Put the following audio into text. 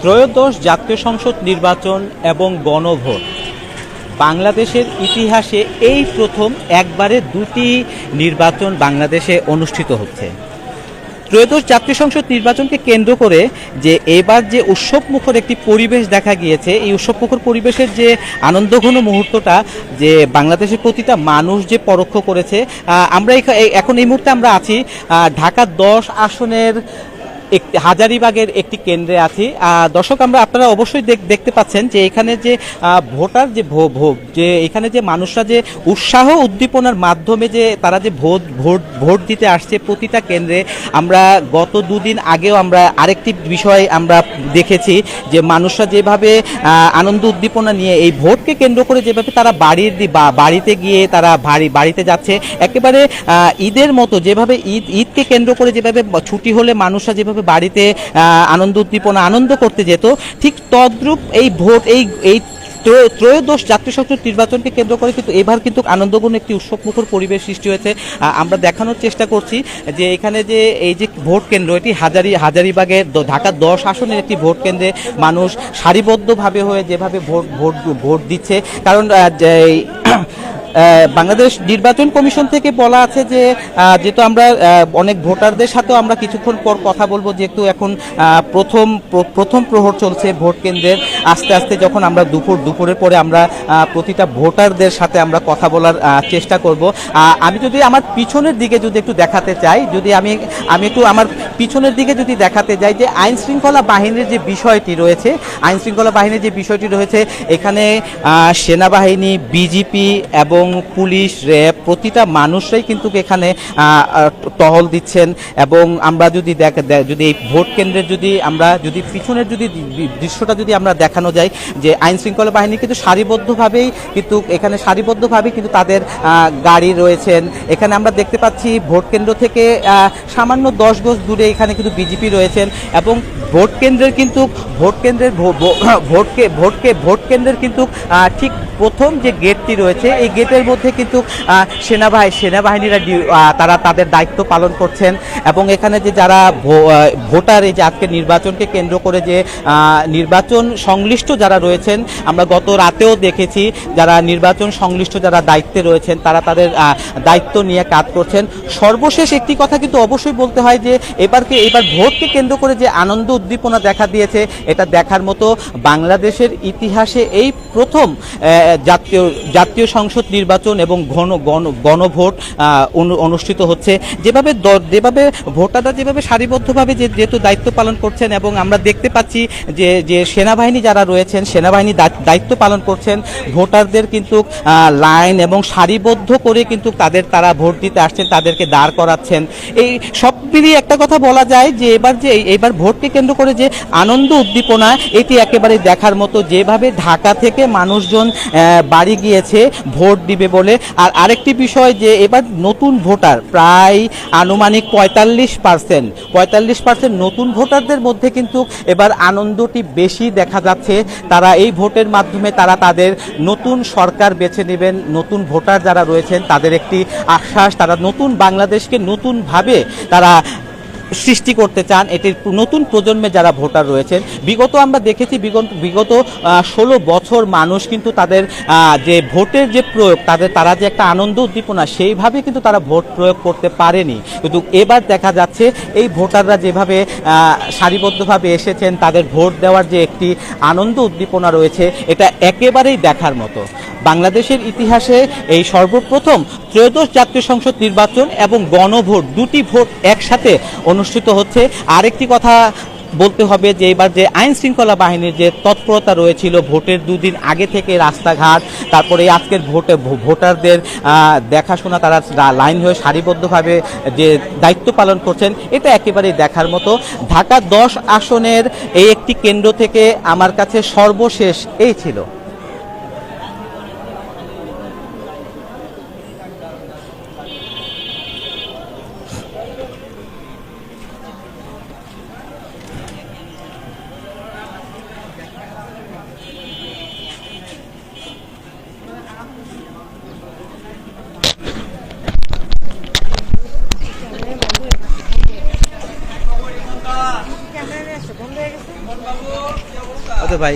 ত্রয়োদশ জাতীয় সংসদ নির্বাচন এবং গণভোট বাংলাদেশের ইতিহাসে এই প্রথম একবারে দুটি নির্বাচন বাংলাদেশে অনুষ্ঠিত হচ্ছে। ত্রয়োদশ জাতীয় সংসদ নির্বাচনকে কেন্দ্র করে যে এবার যে উৎসবমুখর একটি পরিবেশ দেখা গিয়েছে, এই উৎসবমুখর পরিবেশের যে আনন্দঘন মুহূর্তটা যে বাংলাদেশের প্রতিটা মানুষ যে পরোক্ষ করেছে, আমরা এখন এই মুহূর্তে আমরা আছি ঢাকা 10 আসনের হাজারীবাগের একটি কেন্দ্রে আছি। দর্শক, আপনারা অবশ্যই দেখতে পাচ্ছেন যে এখানে যে ভোটার যে যে এখানে যে মানুষরা যে উৎসাহ উদ্দীপনার মাধ্যমে যে তারা যে ভোট দিতে আসছে প্রতিটা কেন্দ্রে। আমরা গত দুদিন আগেও আমরা আরেকটি বিষয় আমরা দেখেছি যে মানুষরা যেভাবে আনন্দ উদ্দীপনা নিয়ে এই ভোটকে কেন্দ্র করে যেভাবে তারা বাড়িতে গিয়ে তারা বাড়িতে যাচ্ছে, একেবারে ঈদের মতো যেভাবে ঈদকে কেন্দ্র করে যেভাবে ছুটি হলে মানুষরা যেভাবে বাড়িতে আনন্দ উদ্দীপনা আনন্দ করতে যেত, ঠিক তদ্রূপ এই ভোট এই ত্রয়োদশ জাতীয় সংসদ নির্বাচনকে কেন্দ্র করে কিন্তু এবার কিন্তু আনন্দঘন একটি উৎসবমুখর পরিবেশ সৃষ্টি হয়েছে। আমরা দেখানোর চেষ্টা করছি যে এখানে যে এই যে ভোট কেন্দ্র, এটি হাজারীবাগের ঢাকা 10 আসনের একটি ভোট কেন্দ্রে মানুষ সারিবদ্ধভাবে হয়ে যেভাবে ভোট দিচ্ছে। কারণ বাংলাদেশ নির্বাচন কমিশন থেকে বলা আছে যে যেহেতু আমরা অনেক ভোটারদের সাথেও আমরা কিছুক্ষণ পর কথা বলবো, যেহেতু এখন প্রথম প্রহর চলছে ভোট কেন্দ্রের, আস্তে আস্তে যখন আমরা দুপুরের পরে আমরা প্রতিটা ভোটারদের সাথে আমরা কথা বলার চেষ্টা করব। আমি যদি আমার পিছনের দিকে যদি একটু দেখাতে চাই, যদি আমি একটু আমার পিছনের দিকে যদি দেখাতে যাই, যে আইন শৃঙ্খলা বাহিনীর যে বিষয়টি রয়েছে, এখানে সেনাবাহিনী, বিজিপি এবং পুলিশ, র্যাব প্রতিটা মানুষরাই কিন্তু এখানে টহল দিচ্ছেন। এবং আমরা যদি এই ভোট কেন্দ্রের যদি পিছনের যদি দৃশ্যটা যদি আমরা দেখানো যায়, যে আইন শৃঙ্খলা বাহিনী কিন্তু সারিবদ্ধভাবেই কিন্তু তাদের গাড়ি রয়েছেন। এখানে আমরা দেখতে পাচ্ছি ভোট কেন্দ্র থেকে সামান্য 10 গজ দূরে এখানে কিন্তু বিজেপি রয়েছেন। এবং ভোট কেন্দ্রের কিন্তু ঠিক প্রথম যে গেটটি রয়েছে, এই গেটের মধ্যে কিন্তু সেনাবাহিনীরা তারা তাদের দায়িত্ব পালন করছেন। এবং এখানে যে যারা ভোটার, এই যে আজকে নির্বাচনকে কেন্দ্র করে যে নির্বাচন সংশ্লিষ্ট যারা রয়েছেন, আমরা গত রাতেও দেখেছি যারা নির্বাচন সংশ্লিষ্ট যারা দায়িত্বে রয়েছেন তারা তাদের দায়িত্ব নিয়ে কাজ করছেন। সর্বশেষ একটি কথা কিন্তু অবশ্যই বলতে হয় যে এবার ভোটকে কেন্দ্র করে যে আনন্দ উদ্দীপনা দেখা দিয়েছে, এটা দেখার মতো বাংলাদেশের ইতিহাসে এই প্রথম জাতীয় সংসদ নির্বাচন এবং গণভোট অনুষ্ঠিত হচ্ছে। যেভাবে ভোটাররা যেভাবে সারিবদ্ধভাবে যেহেতু দায়িত্ব পালন করছেন, এবং আমরা দেখতে পাচ্ছি যে সেনাবাহিনী যারা রয়েছেন, সেনাবাহিনী দায়িত্ব পালন করছেন, ভোটারদের কিন্তু লাইন এবং সারিবদ্ধ করে কিন্তু তারা ভোট দিতে আসছেন, তাদেরকে দাঁড় করাচ্ছেন। এই সব মিলিয়ে একটা কথা বলা যায় যে এবার ভোটকে কেন্দ্র করে যে আনন্দ উদ্দীপনা, এটি একেবারে দেখার মতো। যেভাবে ঢাকা থেকে মানুষজন বাড়ি গিয়েছে ভোট দিবে বলে। আর আরেকটি বিষয় যে এবার নতুন ভোটার প্রায় আনুমানিক 45% নতুন ভোটারদের মধ্যে কিন্তু এবার আনন্দটি বেশি দেখা যাচ্ছে। তারা এই ভোটের মাধ্যমে তারা তাদের নতুন সরকার বেছে নেবেন। নতুন ভোটার যারা রয়েছেন তাদের একটি আশ্বাস, তারা নতুন বাংলাদেশকে নতুনভাবে তারা সৃষ্টি করতে চান। এটির নতুন প্রজন্মে যারা ভোটার রয়েছেন, আমরা দেখেছি বিগত 16 বছর মানুষ কিন্তু তাদের যে ভোটের যে প্রয়োগ, তারা যে একটা আনন্দ উদ্দীপনা সেইভাবে কিন্তু তারা ভোট প্রয়োগ করতে পারেনি। কিন্তু এবার দেখা যাচ্ছে এই ভোটাররা যেভাবে সারিবদ্ধভাবে এসেছেন, তাদের ভোট দেওয়ার যে একটি আনন্দ উদ্দীপনা রয়েছে, এটা একেবারেই দেখার মতো। বাংলাদেশের ইতিহাসে এই সর্বপ্রথম ত্রয়োদশ জাতীয় সংসদ নির্বাচন এবং গণভোট, দুটি ভোট একসাথে অনুষ্ঠিত হচ্ছে। আরেকটি কথা বলতে হবে যে এবার যে আইন শৃঙ্খলা বাহিনীর যে তৎপরতা রয়েছিল ভোটের দুদিন আগে থেকে, রাস্তাঘাট, তারপরে আজকের ভোটারদের দেখাশোনা, তারা লাইন হয়ে সারিবদ্ধভাবে যে দায়িত্ব পালন করছেন, এটা একেবারেই দেখার মতো। ঢাকা 10 আসনের এই একটি কেন্দ্র থেকে আমার কাছে সর্বশেষ এই ছিল। ক্যামেরা নিয়ে আসো, বন্ধ হয়ে গেছে। ওকে ভাই